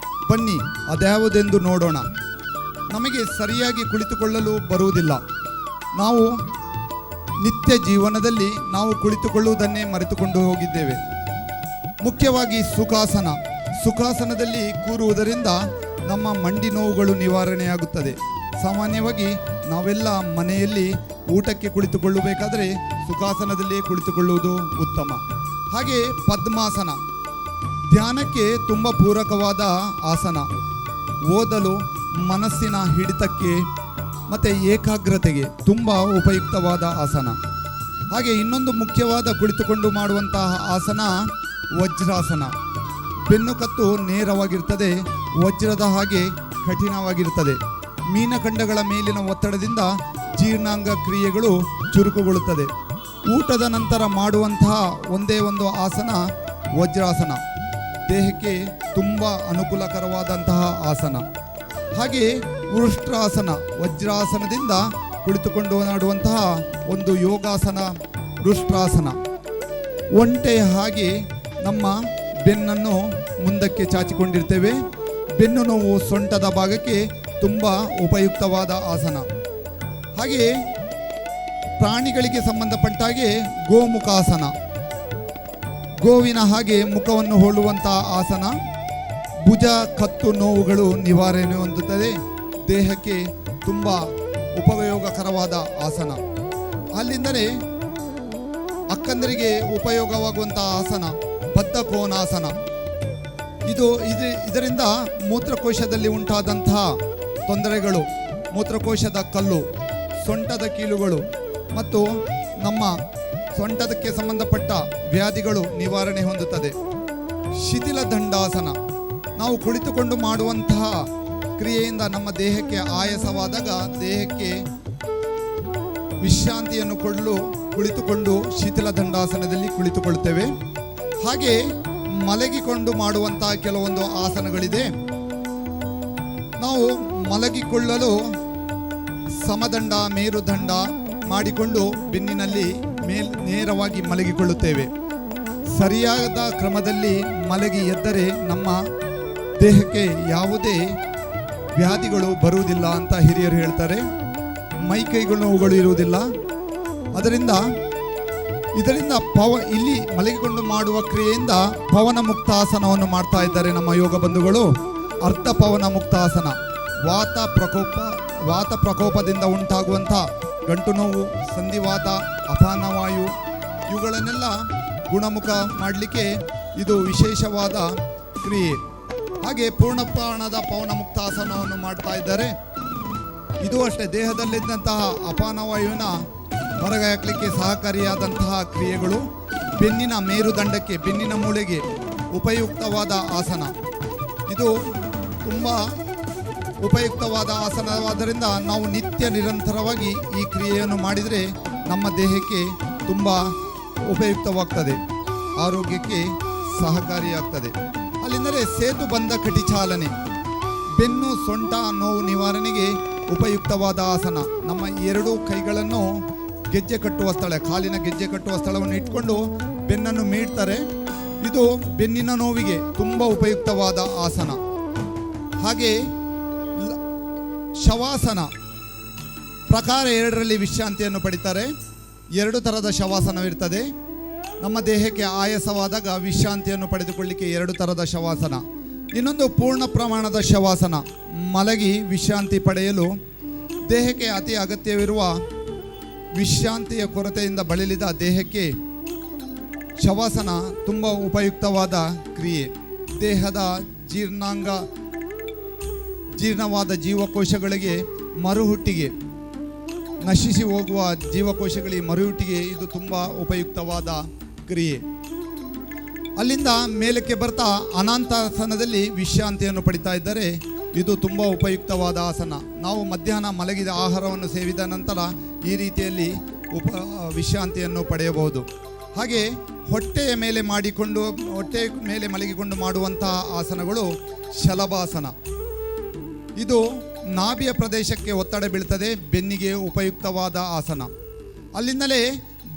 ಬನ್ನಿ ಅದ್ಯಾವುದೆಂದು ನೋಡೋಣ. ನಮಗೆ ಸರಿಯಾಗಿ ಕುಳಿತುಕೊಳ್ಳಲು ಬರುವುದಿಲ್ಲ. ನಾವು ನಿತ್ಯ ಜೀವನದಲ್ಲಿ ನಾವು ಕುಳಿತುಕೊಳ್ಳುವುದನ್ನೇ ಮರೆತುಕೊಂಡು ಹೋಗಿದ್ದೇವೆ. ಮುಖ್ಯವಾಗಿ ಸುಖಾಸನದಲ್ಲಿ ಕೂರುವುದರಿಂದ ನಮ್ಮ ಮಂಡಿ ನೋವುಗಳು ನಿವಾರಣೆಯಾಗುತ್ತದೆ. ಸಾಮಾನ್ಯವಾಗಿ ನಾವೆಲ್ಲ ಮನೆಯಲ್ಲಿ ಊಟಕ್ಕೆ ಕುಳಿತುಕೊಳ್ಳಬೇಕಾದರೆ ಸುಖಾಸನದಲ್ಲಿಯೇ ಕುಳಿತುಕೊಳ್ಳುವುದು ಉತ್ತಮ. ಹಾಗೆ ಪದ್ಮಾಸನ ಧ್ಯಾನಕ್ಕೆ ತುಂಬ ಪೂರಕವಾದ ಆಸನ. ಓದಲು, ಮನಸ್ಸಿನ ಹಿಡಿತಕ್ಕೆ ಮತ್ತು ಏಕಾಗ್ರತೆಗೆ ತುಂಬ ಉಪಯುಕ್ತವಾದ ಆಸನ. ಹಾಗೆ ಇನ್ನೊಂದು ಮುಖ್ಯವಾದ ಕುಳಿತುಕೊಂಡು ಮಾಡುವಂತಹ ಆಸನ ವಜ್ರಾಸನ. ಬೆನ್ನುಕತ್ತು ನೇರವಾಗಿರ್ತದೆ, ವಜ್ರದ ಹಾಗೆ ಕಠಿಣವಾಗಿರ್ತದೆ. ಮೀನಖಂಡಗಳ ಮೇಲಿನ ಒತ್ತಡದಿಂದ ಜೀರ್ಣಾಂಗ ಕ್ರಿಯೆಗಳು ಚುರುಕುಗೊಳ್ಳುತ್ತದೆ. ಊಟದ ನಂತರ ಮಾಡುವಂತಹ ಒಂದೇ ಒಂದು ಆಸನ ವಜ್ರಾಸನ. ದೇಹಕ್ಕೆ ತುಂಬ ಅನುಕೂಲಕರವಾದಂತಹ ಆಸನ. ಹಾಗೆ ವೃಷ್ಟ್ರಾಸನ, ವಜ್ರಾಸನದಿಂದ ಕುಳಿತುಕೊಂಡು ಮಾಡುವಂತಹ ಒಂದು ಯೋಗಾಸನ ವೃಷ್ಟ್ರಾಸನ. ಒಂಟೆಯ ಹಾಗೆ ನಮ್ಮ ಬೆನ್ನನ್ನು ಮುಂದಕ್ಕೆ ಚಾಚಿಕೊಂಡಿರ್ತೇವೆ. ಬೆನ್ನು ನೋವು ಸೊಂಟದ ಭಾಗಕ್ಕೆ ತುಂಬ ಉಪಯುಕ್ತವಾದ ಆಸನ. ಹಾಗೆ ಪ್ರಾಣಿಗಳಿಗೆ ಸಂಬಂಧಪಟ್ಟ ಹಾಗೆ ಗೋಮುಖಾಸನ, ಗೋವಿನ ಹಾಗೆ ಮುಖವನ್ನು ಹೋಲುವಂಥ ಆಸನ ಭುಜ ಕತ್ತು ನೋವುಗಳು ನಿವಾರಣೆ ಹೊಂದುತ್ತದೆ. ದೇಹಕ್ಕೆ ತುಂಬ ಉಪಯೋಗಕರವಾದ ಆಸನ. ಅಲ್ಲಿಂದಲೇ ಅಕ್ಕಂದರಿಗೆ ಉಪಯೋಗವಾಗುವಂಥ ಆಸನ ಬದ್ಧ ಕೋನಾಸನ. ಇದರಿಂದ ಮೂತ್ರಕೋಶದಲ್ಲಿ ಉಂಟಾದಂತಹ ತೊಂದರೆಗಳು, ಮೂತ್ರಕೋಶದ ಕಲ್ಲು, ಸೊಂಟದ ಕೀಲುಗಳು ಮತ್ತು ನಮ್ಮ ಸೊಂಟದಕ್ಕೆ ಸಂಬಂಧಪಟ್ಟ ವ್ಯಾಧಿಗಳು ನಿವಾರಣೆ ಹೊಂದುತ್ತದೆ. ಶಿಥಿಲ ದಂಡಾಸನ, ನಾವು ಕುಳಿತುಕೊಂಡು ಮಾಡುವಂತಹ ಕ್ರಿಯೆಯಿಂದ ನಮ್ಮ ದೇಹಕ್ಕೆ ಆಯಾಸವಾದಾಗ ದೇಹಕ್ಕೆ ವಿಶ್ರಾಂತಿಯನ್ನು ಕೊಡಲು ಕುಳಿತುಕೊಂಡು ಶಿಥಿಲ ದಂಡಾಸನದಲ್ಲಿ ಕುಳಿತುಕೊಳ್ಳುತ್ತೇವೆ. ಹಾಗೆ ಮಲಗಿಕೊಂಡು ಮಾಡುವಂತಹ ಕೆಲವೊಂದು ಆಸನಗಳಿದೆ. ನಾವು ಮಲಗಿಕೊಳ್ಳಲು ಸಮದಂಡ ಮೇರುದಂಡ ಮಾಡಿಕೊಂಡು ಬೆನ್ನಿನಲ್ಲಿ ನೇರವಾಗಿ ಮಲಗಿಕೊಳ್ಳುತ್ತೇವೆ. ಸರಿಯಾದ ಕ್ರಮದಲ್ಲಿ ಮಲಗಿ ಎದ್ದರೆ ನಮ್ಮ ದೇಹಕ್ಕೆ ಯಾವುದೇ ವ್ಯಾಧಿಗಳು ಬರುವುದಿಲ್ಲ ಅಂತ ಹಿರಿಯರು ಹೇಳ್ತಾರೆ. ಮೈಕೈಗಳು ನೋವುಗಳು ಇರುವುದಿಲ್ಲ. ಇದರಿಂದ ಇಲ್ಲಿ ಮಲಗಿಕೊಂಡು ಮಾಡುವ ಕ್ರಿಯೆಯಿಂದ ಪವನ ಮುಕ್ತಾಸನವನ್ನು ಮಾಡ್ತಾ ಇದ್ದಾರೆ ನಮ್ಮ ಯೋಗ ಬಂಧುಗಳು. ಅರ್ಧ ಪವನ ಮುಕ್ತಾಸನ, ವಾತ ಪ್ರಕೋಪದಿಂದ ಉಂಟಾಗುವಂಥ ಗಂಟು ನೋವು, ಸಂಧಿವಾತ, ಅಪಾನವಾಯು ಇವುಗಳನ್ನೆಲ್ಲ ಗುಣಮುಖ ಮಾಡಲಿಕ್ಕೆ ಇದು ವಿಶೇಷವಾದ ಕ್ರಿಯೆ. ಹಾಗೆ ಪೂರ್ಣ ಪ್ರಾಣದ ಪವನ ಮುಕ್ತಾಸನವನ್ನು ಮಾಡ್ತಾ ಇದ್ದಾರೆ. ಇದು ಅಷ್ಟೇ ದೇಹದಲ್ಲಿದ್ದಂತಹ ಅಪಾನವಾಯುವಿನ ಹೊರಗೆ ಹಾಕಲಿಕ್ಕೆ ಸಹಕಾರಿಯಾದಂತಹ ಕ್ರಿಯೆಗಳು. ಬೆನ್ನಿನ ಮೇರುದಂಡಕ್ಕೆ, ಬೆನ್ನಿನ ಮೂಳೆಗೆ ಉಪಯುಕ್ತವಾದ ಆಸನ. ಇದು ತುಂಬ ಉಪಯುಕ್ತವಾದ ಆಸನವಾದ್ದರಿಂದ ನಾವು ನಿತ್ಯ ನಿರಂತರವಾಗಿ ಈ ಕ್ರಿಯೆಯನ್ನು ಮಾಡಿದರೆ ನಮ್ಮ ದೇಹಕ್ಕೆ ತುಂಬ ಉಪಯುಕ್ತವಾಗ್ತದೆ, ಆರೋಗ್ಯಕ್ಕೆ ಸಹಕಾರಿಯಾಗ್ತದೆ. ಅಲ್ಲಿಂದರೆ ಸೇತುಬಂಧ ಕಟಿಚಾಲನೆ, ಬೆನ್ನು ಸೊಂಟ ನೋವು ನಿವಾರಣೆಗೆ ಉಪಯುಕ್ತವಾದ ಆಸನ. ನಮ್ಮ ಎರಡೂ ಕೈಗಳನ್ನು ಗೆಜ್ಜೆ ಕಟ್ಟುವ ಸ್ಥಳ, ಕಾಲಿನ ಗೆಜ್ಜೆ ಕಟ್ಟುವ ಸ್ಥಳವನ್ನು ಇಟ್ಕೊಂಡು ಬೆನ್ನನ್ನು ಮೀಡ್ತಾರೆ. ಇದು ಬೆನ್ನಿನ ನೋವಿಗೆ ತುಂಬ ಉಪಯುಕ್ತವಾದ ಆಸನ. ಹಾಗೆ ಶವಾಸನ ಪ್ರಕಾರ 2ರಲ್ಲಿ ವಿಶ್ರಾಂತಿಯನ್ನು ಪಡಿತಾರೆ. 2 ಥರದ ಶವಾಸನವಿರ್ತದೆ. ನಮ್ಮ ದೇಹಕ್ಕೆ ಆಯಾಸವಾದಾಗ ವಿಶ್ರಾಂತಿಯನ್ನು ಪಡೆದುಕೊಳ್ಳಿಕ್ಕೆ 2 ಥರದ ಶವಾಸನ. ಇನ್ನೊಂದು ಪೂರ್ಣ ಪ್ರಮಾಣದ ಶವಾಸನ, ಮಲಗಿ ವಿಶ್ರಾಂತಿ ಪಡೆಯಲು ದೇಹಕ್ಕೆ ಅತಿ ಅಗತ್ಯವಿರುವ ವಿಶ್ರಾಂತಿಯ ಕೊರತೆಯಿಂದ ಬಳಲಿದ ದೇಹಕ್ಕೆ ಶವಾಸನ ತುಂಬ ಉಪಯುಕ್ತವಾದ ಕ್ರಿಯೆ. ದೇಹದ ಜೀರ್ಣವಾದ ಜೀವಕೋಶಗಳಿಗೆ ಮರುಹುಟ್ಟಿಗೆ, ನಶಿಸಿ ಹೋಗುವ ಜೀವಕೋಶಗಳಿಗೆ ಮರುಹುಟ್ಟಿಗೆ ಇದು ತುಂಬ ಉಪಯುಕ್ತವಾದ ಕ್ರಿಯೆ. ಅಲ್ಲಿಂದ ಮೇಲಕ್ಕೆ ಬರ್ತಾ ಅನಂತಾಸನದಲ್ಲಿ ವಿಶ್ರಾಂತಿಯನ್ನು ಪಡಿತಾ ಇದ್ದಾರೆ. ಇದು ತುಂಬ ಉಪಯುಕ್ತವಾದ ಆಸನ. ನಾವು ಮಧ್ಯಾಹ್ನ ಮಲಗಿದ ಆಹಾರವನ್ನು ಸೇವಿದ ನಂತರ ಈ ರೀತಿಯಲ್ಲಿ ವಿಶ್ರಾಂತಿಯನ್ನು ಪಡೆಯಬಹುದು. ಹಾಗೆ ಹೊಟ್ಟೆಯ ಮೇಲೆ ಮಲಗಿಕೊಂಡು ಮಾಡುವಂತಹ ಆಸನಗಳು ಶಲಭಾಸನ. ಇದು ನಾಭಿಯ ಪ್ರದೇಶಕ್ಕೆ ಒತ್ತಡ ಬೀಳ್ತದೆ, ಬೆನ್ನಿಗೆ ಉಪಯುಕ್ತವಾದ ಆಸನ. ಅಲ್ಲಿಂದಲೇ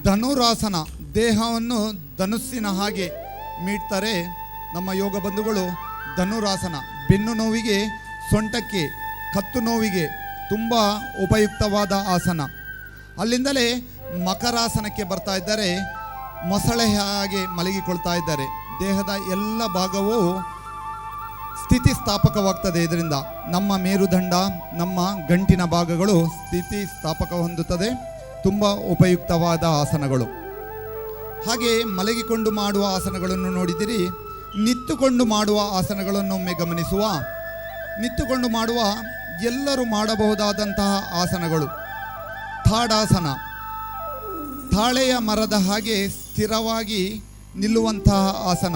ಧನುರಾಸನ, ದೇಹವನ್ನು ಧನುಸ್ಸಿನ ಹಾಗೆ ಮೀಡ್ತಾರೆ ನಮ್ಮ ಯೋಗ ಬಂಧುಗಳು. ಧನುರಾಸನ ಬೆನ್ನು ನೋವಿಗೆ, ಸೊಂಟಕ್ಕೆ, ಕತ್ತು ನೋವಿಗೆ ತುಂಬ ಉಪಯುಕ್ತವಾದ ಆಸನ. ಅಲ್ಲಿಂದಲೇ ಮಕರಾಸನಕ್ಕೆ ಬರ್ತಾ ಇದ್ದಾರೆ. ಮೊಸಳೆ ಹಾಗೆ ಮಲಗಿಕೊಳ್ತಾ ಇದ್ದಾರೆ. ದೇಹದ ಎಲ್ಲ ಭಾಗವೂ ಸ್ಥಿತಿಸ್ಥಾಪಕವಾಗ್ತದೆ. ಇದರಿಂದ ನಮ್ಮ ಮೇರುದಂಡ, ನಮ್ಮ ಗಂಟಿನ ಭಾಗಗಳು ಸ್ಥಿತಿಸ್ಥಾಪಕ ಹೊಂದುತ್ತದೆ. ತುಂಬ ಉಪಯುಕ್ತವಾದ ಆಸನಗಳು. ಹಾಗೆ ಮಲಗಿಕೊಂಡು ಮಾಡುವ ಆಸನಗಳನ್ನು ನೋಡಿದಿರಿ. ನಿಂತುಕೊಂಡು ಮಾಡುವ ಆಸನಗಳನ್ನು ಒಮ್ಮೆ ಗಮನಿಸುವ. ನಿಂತುಕೊಂಡು ಮಾಡುವ ಎಲ್ಲರೂ ಮಾಡಬಹುದಾದಂತಹ ಆಸನಗಳು. ತಾಡಾಸನ, ತಾಳೆಯ ಮರದ ಹಾಗೆ ಸ್ಥಿರವಾಗಿ ನಿಲ್ಲುವಂತಹ ಆಸನ.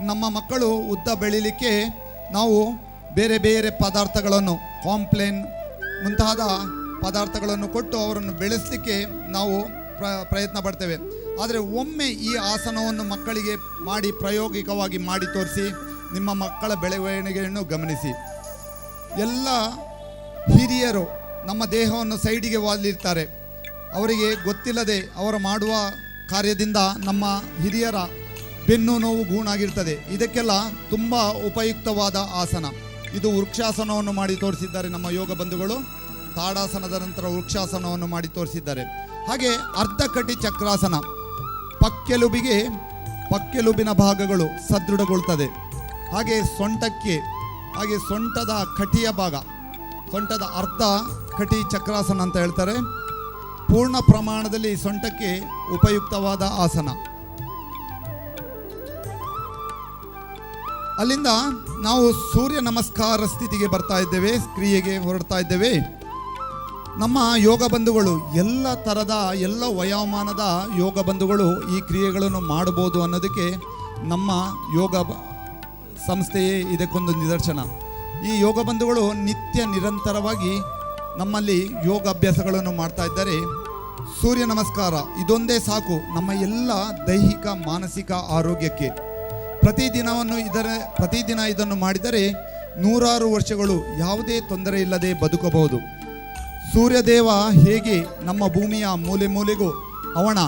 ನಮ್ಮ ಮಕ್ಕಳು ಉದ್ದ ಬೆಳೀಲಿಕ್ಕೆ ನಾವು ಬೇರೆ ಬೇರೆ ಪದಾರ್ಥಗಳನ್ನು, ಕಾಂಪ್ಲೇನ್ ಮುಂತಾದ ಪದಾರ್ಥಗಳನ್ನು ಕೊಟ್ಟು ಅವರನ್ನು ಬೆಳೆಸಲಿಕ್ಕೆ ನಾವು ಪ್ರಯತ್ನ ಪಡ್ತೇವೆ. ಆದರೆ ಒಮ್ಮೆ ಈ ಆಸನವನ್ನು ಮಕ್ಕಳಿಗೆ ಮಾಡಿ ಪ್ರಾಯೋಗಿಕವಾಗಿ ಮಾಡಿ ತೋರಿಸಿ ನಿಮ್ಮ ಮಕ್ಕಳ ಬೆಳವಣಿಗೆಯನ್ನು ಗಮನಿಸಿ. ಎಲ್ಲ ಹಿರಿಯರು ನಮ್ಮ ದೇಹವನ್ನು ಸೈಡಿಗೆ ವಾಲಿರ್ತಾರೆ. ಅವರಿಗೆ ಗೊತ್ತಿಲ್ಲದೆ ಅವರು ಮಾಡುವ ಕಾರ್ಯದಿಂದ ನಮ್ಮ ಹಿರಿಯರ ಬೆನ್ನು ನೋವು ಗೂಣಾಗಿರ್ತದೆ. ಇದಕ್ಕೆಲ್ಲ ತುಂಬ ಉಪಯುಕ್ತವಾದ ಆಸನ. ಇದು ವೃಕ್ಷಾಸನವನ್ನು ಮಾಡಿ ತೋರಿಸಿದ್ದಾರೆ ನಮ್ಮ ಯೋಗ ಬಂಧುಗಳು. ತಾಡಾಸನದ ನಂತರ ವೃಕ್ಷಾಸನವನ್ನು ಮಾಡಿ ತೋರಿಸಿದ್ದಾರೆ. ಹಾಗೆ ಅರ್ಧಕಟಿ ಚಕ್ರಾಸನ, ಪಕ್ಕೆಲುಬಿನ ಭಾಗಗಳು ಸದೃಢಗೊಳ್ತದೆ. ಹಾಗೆ ಸೊಂಟಕ್ಕೆ, ಹಾಗೆ ಸೊಂಟದ ಕಟಿಯ ಭಾಗ, ಸೊಂಟದ ಅರ್ಧ ಕಟಿ ಚಕ್ರಾಸನ ಅಂತ ಹೇಳ್ತಾರೆ. ಪೂರ್ಣ ಪ್ರಮಾಣದಲ್ಲಿ ಸೊಂಟಕ್ಕೆ ಉಪಯುಕ್ತವಾದ ಆಸನ. ಅಲ್ಲಿಂದ ನಾವು ಸೂರ್ಯ ನಮಸ್ಕಾರ ಸ್ಥಿತಿಗೆ ಬರ್ತಾ ಇದ್ದೇವೆ, ಕ್ರಿಯೆಗೆ ಹೊರಡ್ತಾ ಇದ್ದೇವೆ. ನಮ್ಮ ಯೋಗ ಬಂಧುಗಳು ಎಲ್ಲ ಥರದ ಎಲ್ಲ ವಯೋಮಾನದ ಯೋಗ ಬಂಧುಗಳು ಈ ಕ್ರಿಯೆಗಳನ್ನು ಮಾಡಬಹುದು ಅನ್ನೋದಕ್ಕೆ ನಮ್ಮ ಯೋಗ ಸಂಸ್ಥೆಯೇ ಇದಕ್ಕೊಂದು ನಿದರ್ಶನ. ಈ ಯೋಗ ಬಂಧುಗಳು ನಿತ್ಯ ನಿರಂತರವಾಗಿ ನಮ್ಮಲ್ಲಿ ಯೋಗ ಅಭ್ಯಾಸಗಳನ್ನು ಮಾಡ್ತಾ ಇದ್ದಾರೆ. ಸೂರ್ಯ ನಮಸ್ಕಾರ ಇದೊಂದೇ ಸಾಕು ನಮ್ಮ ಎಲ್ಲ ದೈಹಿಕ ಮಾನಸಿಕ ಆರೋಗ್ಯಕ್ಕೆ. ಪ್ರತಿದಿನ ಇದನ್ನು ಮಾಡಿದರೆ 100 ವರ್ಷಗಳು ಯಾವುದೇ ತೊಂದರೆ ಇಲ್ಲದೆ ಬದುಕಬಹುದು. ಸೂರ್ಯದೇವ ಹೇಗೆ ನಮ್ಮ ಭೂಮಿಯ ಮೂಲೆ ಮೂಲೆಗೂ ಅವನ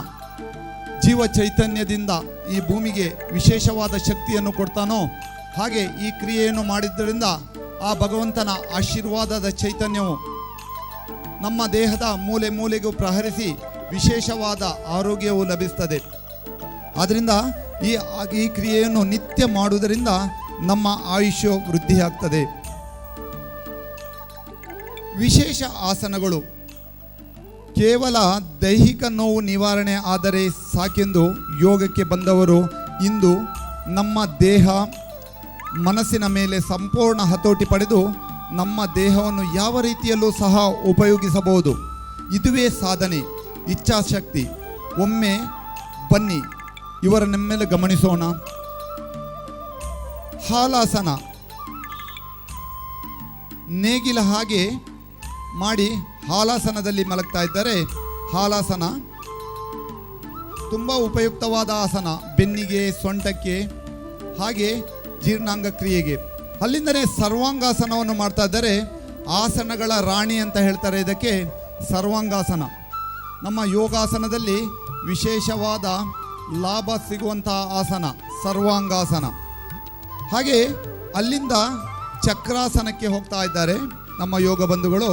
ಜೀವ ಚೈತನ್ಯದಿಂದ ಈ ಭೂಮಿಗೆ ವಿಶೇಷವಾದ ಶಕ್ತಿಯನ್ನು ಕೊಡ್ತಾನೋ, ಹಾಗೆ ಈ ಕ್ರಿಯೆಯನ್ನು ಮಾಡಿದ್ದರಿಂದ ಆ ಭಗವಂತನ ಆಶೀರ್ವಾದದ ಚೈತನ್ಯವು ನಮ್ಮ ದೇಹದ ಮೂಲೆ ಮೂಲೆಗೂ ಪ್ರಹರಿಸಿ ವಿಶೇಷವಾದ ಆರೋಗ್ಯವು ಲಭಿಸ್ತದೆ. ಆದ್ದರಿಂದ ಈ ಕ್ರಿಯೆಯನ್ನು ನಿತ್ಯ ಮಾಡುವುದರಿಂದ ನಮ್ಮ ಆಯುಷ್ಯ ವೃದ್ಧಿಯಾಗ್ತದೆ. ವಿಶೇಷ ಆಸನಗಳು ಕೇವಲ ದೈಹಿಕ ನೋವು ನಿವಾರಣೆ ಆದರೆ ಸಾಕೆಂದು ಯೋಗಕ್ಕೆ ಬಂದವರು ಇಂದು ನಮ್ಮ ದೇಹ ಮನಸ್ಸಿನ ಮೇಲೆ ಸಂಪೂರ್ಣ ಹತೋಟಿ ಪಡೆದು ನಮ್ಮ ದೇಹವನ್ನು ಯಾವ ರೀತಿಯಲ್ಲೂ ಸಹ ಉಪಯೋಗಿಸಬಹುದು. ಇದುವೇ ಸಾಧನೆ, ಇಚ್ಛಾಶಕ್ತಿ. ಒಮ್ಮೆ ಬನ್ನಿ ಇವರ ಮೇಲೆ ಗಮನಿಸೋಣ. ಹಾಲಾಸನ, ನೇಗಿಲ ಹಾಗೆ ಮಾಡಿ ಹಾಲಾಸನದಲ್ಲಿ ಮಲಗ್ತಾ ಇದ್ದಾರೆ. ಹಾಲಾಸನ ತುಂಬ ಉಪಯುಕ್ತವಾದ ಆಸನ, ಬೆನ್ನಿಗೆ, ಸೊಂಟಕ್ಕೆ, ಹಾಗೆ ಜೀರ್ಣಾಂಗ ಕ್ರಿಯೆಗೆ. ಅಲ್ಲಿಂದಲೇ ಸರ್ವಾಂಗಾಸನವನ್ನು ಮಾಡ್ತಾ ಇದ್ದಾರೆ. ಆಸನಗಳ ರಾಣಿ ಅಂತ ಹೇಳ್ತಾರೆ ಇದಕ್ಕೆ, ಸರ್ವಾಂಗಾಸನ. ನಮ್ಮ ಯೋಗಾಸನದಲ್ಲಿ ವಿಶೇಷವಾದ ಲಾಭ ಸಿಗುವಂಥ ಆಸನ ಸರ್ವಾಂಗಾಸನ. ಹಾಗೆ ಅಲ್ಲಿಂದ ಚಕ್ರಾಸನಕ್ಕೆ ಹೋಗ್ತಾ ಇದ್ದಾರೆ ನಮ್ಮ ಯೋಗ ಬಂಧುಗಳು.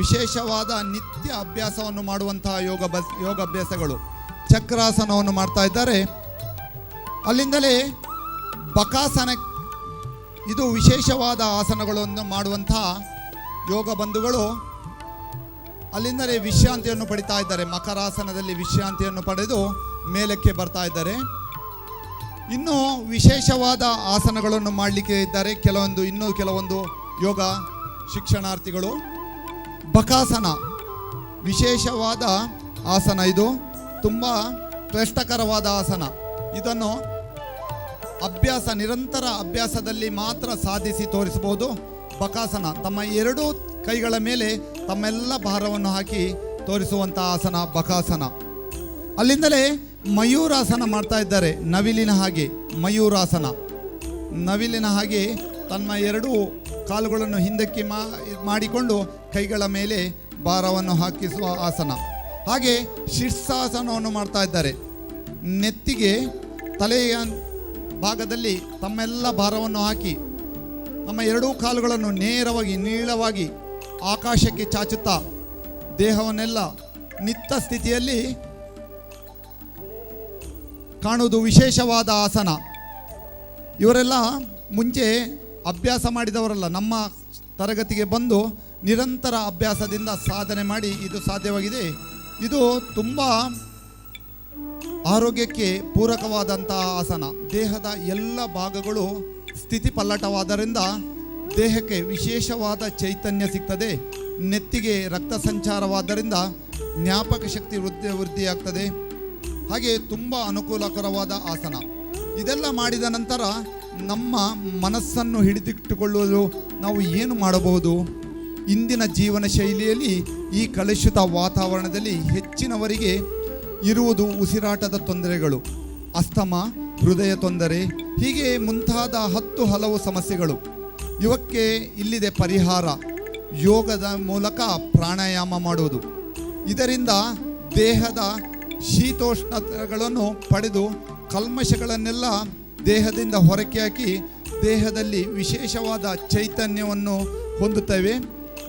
ವಿಶೇಷವಾದ ನಿತ್ಯ ಅಭ್ಯಾಸವನ್ನು ಮಾಡುವಂತಹ ಯೋಗಾಭ್ಯಾಸಗಳು ಚಕ್ರಾಸನವನ್ನು ಮಾಡ್ತಾ ಇದ್ದಾರೆ. ಅಲ್ಲಿಂದಲೇ ಬಕಾಸನ, ಇದು ವಿಶೇಷವಾದ ಆಸನಗಳನ್ನು ಮಾಡುವಂತಹ ಯೋಗ ಬಂಧುಗಳು ಅಲ್ಲಿಂದಲೇ ವಿಶ್ರಾಂತಿಯನ್ನು ಪಡಿತಾ ಇದ್ದಾರೆ. ಮಕರಾಸನದಲ್ಲಿ ವಿಶ್ರಾಂತಿಯನ್ನು ಪಡೆದು ಮೇಲಕ್ಕೆ ಬರ್ತಾ ಇದ್ದಾರೆ. ಇನ್ನೂ ವಿಶೇಷವಾದ ಆಸನಗಳನ್ನು ಮಾಡಲಿಕ್ಕೆ ಇದ್ದಾರೆ ಕೆಲವೊಂದು ಯೋಗ ಶಿಕ್ಷಣಾರ್ಥಿಗಳು. ಬಕಾಸನ ವಿಶೇಷವಾದ ಆಸನ, ಇದು ತುಂಬ ಕ್ಲಿಷ್ಟಕರವಾದ ಆಸನ. ಇದನ್ನು ನಿರಂತರ ಅಭ್ಯಾಸದಲ್ಲಿ ಮಾತ್ರ ಸಾಧಿಸಿ ತೋರಿಸಬಹುದು. ಬಕಾಸನ ತಮ್ಮ 2 ಕೈಗಳ ಮೇಲೆ ತಮ್ಮೆಲ್ಲ ಭಾರವನ್ನು ಹಾಕಿ ತೋರಿಸುವಂಥ ಆಸನ ಬಕಾಸನ. ಅಲ್ಲಿಂದಲೇ ಮಯೂರಾಸನ ಮಾಡ್ತಾ ಇದ್ದಾರೆ. ನವಿಲಿನ ಹಾಗೆ ಮಯೂರಾಸನ, ನವಿಲಿನ ಹಾಗೆ ತನ್ನ 2 ಕಾಲುಗಳನ್ನು ಹಿಂದಕ್ಕೆ ಮಾಡಿಕೊಂಡು ಕೈಗಳ ಮೇಲೆ ಭಾರವನ್ನು ಹಾಕಿಸುವ ಆಸನ. ಹಾಗೆ ಶೀರ್ಷಾಸನವನ್ನು ಮಾಡ್ತಾ ಇದ್ದಾರೆ. ನೆತ್ತಿಗೆ ತಲೆಯ ಭಾಗದಲ್ಲಿ ತಮ್ಮೆಲ್ಲ ಭಾರವನ್ನು ಹಾಕಿ ನಮ್ಮ 2 ಕಾಲುಗಳನ್ನು ನೇರವಾಗಿ ನೀಳವಾಗಿ ಆಕಾಶಕ್ಕೆ ಚಾಚುತ್ತಾ ದೇಹವನ್ನೆಲ್ಲ ನಿತ್ತ ಸ್ಥಿತಿಯಲ್ಲಿ ಕಾಣುವುದು ವಿಶೇಷವಾದ ಆಸನ. ಇವರೆಲ್ಲ ಮುಂಚೆ ಅಭ್ಯಾಸ ಮಾಡಿದವರಲ್ಲ, ನಮ್ಮ ತರಗತಿಗೆ ಬಂದು ನಿರಂತರ ಅಭ್ಯಾಸದಿಂದ ಸಾಧನೆ ಮಾಡಿ ಇದು ಸಾಧ್ಯವಾಗಿದೆ. ಇದು ತುಂಬ ಆರೋಗ್ಯಕ್ಕೆ ಪೂರಕವಾದಂತಹ ಆಸನ. ದೇಹದ ಎಲ್ಲ ಭಾಗಗಳು ಸ್ಥಿತಿ ಪಲ್ಲಟವಾದ್ದರಿಂದ ದೇಹಕ್ಕೆ ವಿಶೇಷವಾದ ಚೈತನ್ಯ ಸಿಗ್ತದೆ. ನೆತ್ತಿಗೆ ರಕ್ತ ಸಂಚಾರವಾದ್ದರಿಂದ ಜ್ಞಾಪಕ ಶಕ್ತಿ ವೃದ್ಧಿಯಾಗ್ತದೆ. ಹಾಗೆ ತುಂಬ ಅನುಕೂಲಕರವಾದ ಆಸನ. ಇದೆಲ್ಲ ಮಾಡಿದ ನಂತರ ನಮ್ಮ ಮನಸ್ಸನ್ನು ಹಿಡಿದಿಟ್ಟುಕೊಳ್ಳಲು ನಾವು ಏನು ಮಾಡಬಹುದು? ಇಂದಿನ ಜೀವನ ಶೈಲಿಯಲ್ಲಿ ಈ ಕಲುಷಿತ ವಾತಾವರಣದಲ್ಲಿ ಹೆಚ್ಚಿನವರಿಗೆ ಇರುವುದು ಉಸಿರಾಟದ ತೊಂದರೆಗಳು, ಅಸ್ತಮ, ಹೃದಯ ತೊಂದರೆ, ಹೀಗೆ ಮುಂತಾದ 10 ಹಲವು ಸಮಸ್ಯೆಗಳು. ಇವಕ್ಕೆ ಇಲ್ಲಿದೆ ಪರಿಹಾರ. ಯೋಗದ ಮೂಲಕ ಪ್ರಾಣಾಯಾಮ ಮಾಡುವುದು. ಇದರಿಂದ ದೇಹದ ಶೀತೋಷ್ಣಗಳನ್ನು ಪಡೆದು ಕಲ್ಮಶಗಳನ್ನೆಲ್ಲ ದೇಹದಿಂದ ಹೊರಕ್ಕೆ ಹಾಕಿ ದೇಹದಲ್ಲಿ ವಿಶೇಷವಾದ ಚೈತನ್ಯವನ್ನು ಹೊಂದುತ್ತವೆ.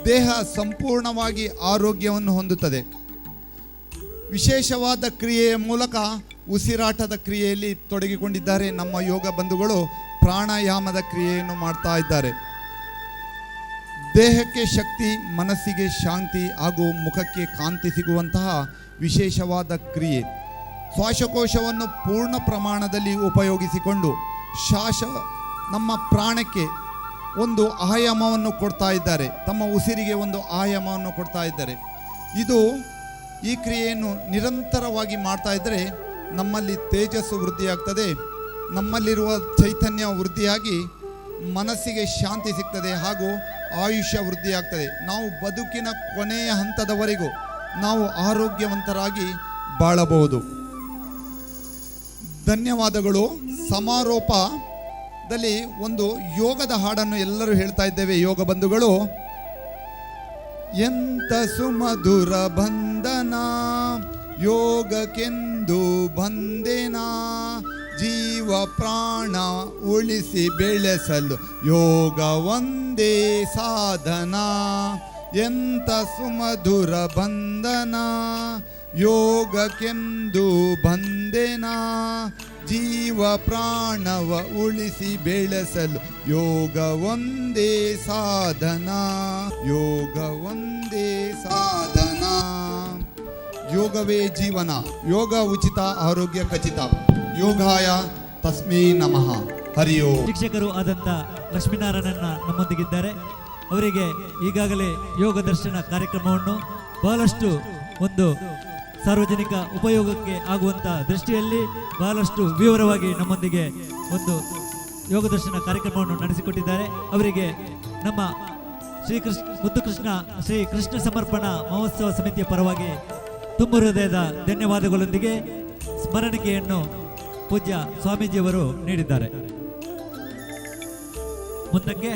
ದೇಹ ಸಂಪೂರ್ಣವಾಗಿ ಆರೋಗ್ಯವನ್ನು ಹೊಂದುತ್ತದೆ. ವಿಶೇಷವಾದ ಕ್ರಿಯೆಯ ಮೂಲಕ ಉಸಿರಾಟದ ಕ್ರಿಯೆಯಲ್ಲಿ ತೊಡಗಿಕೊಂಡಿದ್ದಾರೆ ನಮ್ಮ ಯೋಗ ಬಂಧುಗಳು. ಪ್ರಾಣಾಯಾಮದ ಕ್ರಿಯೆಯನ್ನು ಮಾಡ್ತಾ ಇದ್ದಾರೆ. ದೇಹಕ್ಕೆ ಶಕ್ತಿ, ಮನಸ್ಸಿಗೆ ಶಾಂತಿ ಹಾಗೂ ಮುಖಕ್ಕೆ ಕಾಂತಿ ಸಿಗುವಂತಹ ವಿಶೇಷವಾದ ಕ್ರಿಯೆ. ಶ್ವಾಸಕೋಶವನ್ನು ಪೂರ್ಣ ಪ್ರಮಾಣದಲ್ಲಿ ಉಪಯೋಗಿಸಿಕೊಂಡು ನಮ್ಮ ಪ್ರಾಣಕ್ಕೆ ಒಂದು ಆಯಾಮವನ್ನು ಕೊಡ್ತಾ ಇದ್ದಾರೆ. ತಮ್ಮ ಉಸಿರಿಗೆ ಒಂದು ಆಯಾಮವನ್ನು ಕೊಡ್ತಾ ಇದ್ದಾರೆ. ಈ ಕ್ರಿಯೆಯನ್ನು ನಿರಂತರವಾಗಿ ಮಾಡ್ತಾ ಇದ್ದರೆ ನಮ್ಮಲ್ಲಿ ತೇಜಸ್ಸು ವೃದ್ಧಿಯಾಗ್ತದೆ, ನಮ್ಮಲ್ಲಿರುವ ಚೈತನ್ಯ ವೃದ್ಧಿಯಾಗಿ ಮನಸ್ಸಿಗೆ ಶಾಂತಿ ಸಿಗ್ತದೆ ಹಾಗೂ ಆಯುಷ್ಯ ವೃದ್ಧಿಯಾಗ್ತದೆ. ನಾವು ಬದುಕಿನ ಕೊನೆಯ ಹಂತದವರೆಗೂ ನಾವು ಆರೋಗ್ಯವಂತರಾಗಿ ಬಾಳಬಹುದು. ಧನ್ಯವಾದಗಳು. ಸಮಾರೋಪದಲ್ಲಿ ಒಂದು ಯೋಗದ ಹಾಡನ್ನು ಎಲ್ಲರೂ ಹೇಳ್ತಾ ಇದ್ದೇವೆ ಯೋಗ ಬಂಧುಗಳು. ಎಂತ ಸುಮಧುರ ಬಂಧನ ಯೋಗಕ್ಕೆಂದು ಬಂದೆನಾ, ಜೀವ ಪ್ರಾಣ ಉಳಿಸಿ ಬೆಳೆಸಲು ಯೋಗ ಒಂದೇ ಸಾಧನ. ಎಂತ ಸುಮಧುರ ಬಂಧನ ಯೋಗಕ್ಕೆಂದು ಬಂದೆನಾ, ಜೀವ ಪ್ರಾಣವ ಉಳಿಸಿ ಬೆಳೆಸಲು ಯೋಗ ಒಂದೇ ಸಾಧನ. ಯೋಗ ಒಂದೇ ಸಾಧನ. ಯೋಗವೇ ಜೀವನ. ಯೋಗ ಉಚಿತ, ಆರೋಗ್ಯ ಖಚಿತ. ಯೋಗಾಯ ತಸ್ಮೈ ನಮಃ. ಹರಿ ಓಂ. ಶಿಕ್ಷಕರು ಆದಂಥ ಲಕ್ಷ್ಮೀನಾರಾಯಣನ್ನ ನಮ್ಮೊಂದಿಗಿದ್ದಾರೆ. ಅವರಿಗೆ ಈಗಾಗಲೇ ಯೋಗ ದರ್ಶನ ಕಾರ್ಯಕ್ರಮವನ್ನು ಬಹಳಷ್ಟು ಒಂದು ಸಾರ್ವಜನಿಕ ಉಪಯೋಗಕ್ಕೆ ಆಗುವಂಥ ದೃಷ್ಟಿಯಲ್ಲಿ ಬಹಳಷ್ಟು ವಿವರವಾಗಿ ನಮ್ಮೊಂದಿಗೆ ಒಂದು ಯೋಗ ದರ್ಶನ ಕಾರ್ಯಕ್ರಮವನ್ನು ನಡೆಸಿಕೊಟ್ಟಿದ್ದಾರೆ. ಅವರಿಗೆ ನಮ್ಮ ಶ್ರೀ ಕೃಷ್ಣ ಸಮರ್ಪಣಾ ಮಹೋತ್ಸವ ಸಮಿತಿಯ ಪರವಾಗಿ ತುಂಬ ಹೃದಯದ ಧನ್ಯವಾದಗಳೊಂದಿಗೆ ಸ್ಮರಣಿಕೆಯನ್ನು ಪೂಜ್ಯ ಸ್ವಾಮೀಜಿಯವರು ನೀಡಿದ್ದಾರೆ. ಮುಂದಕ್ಕೆ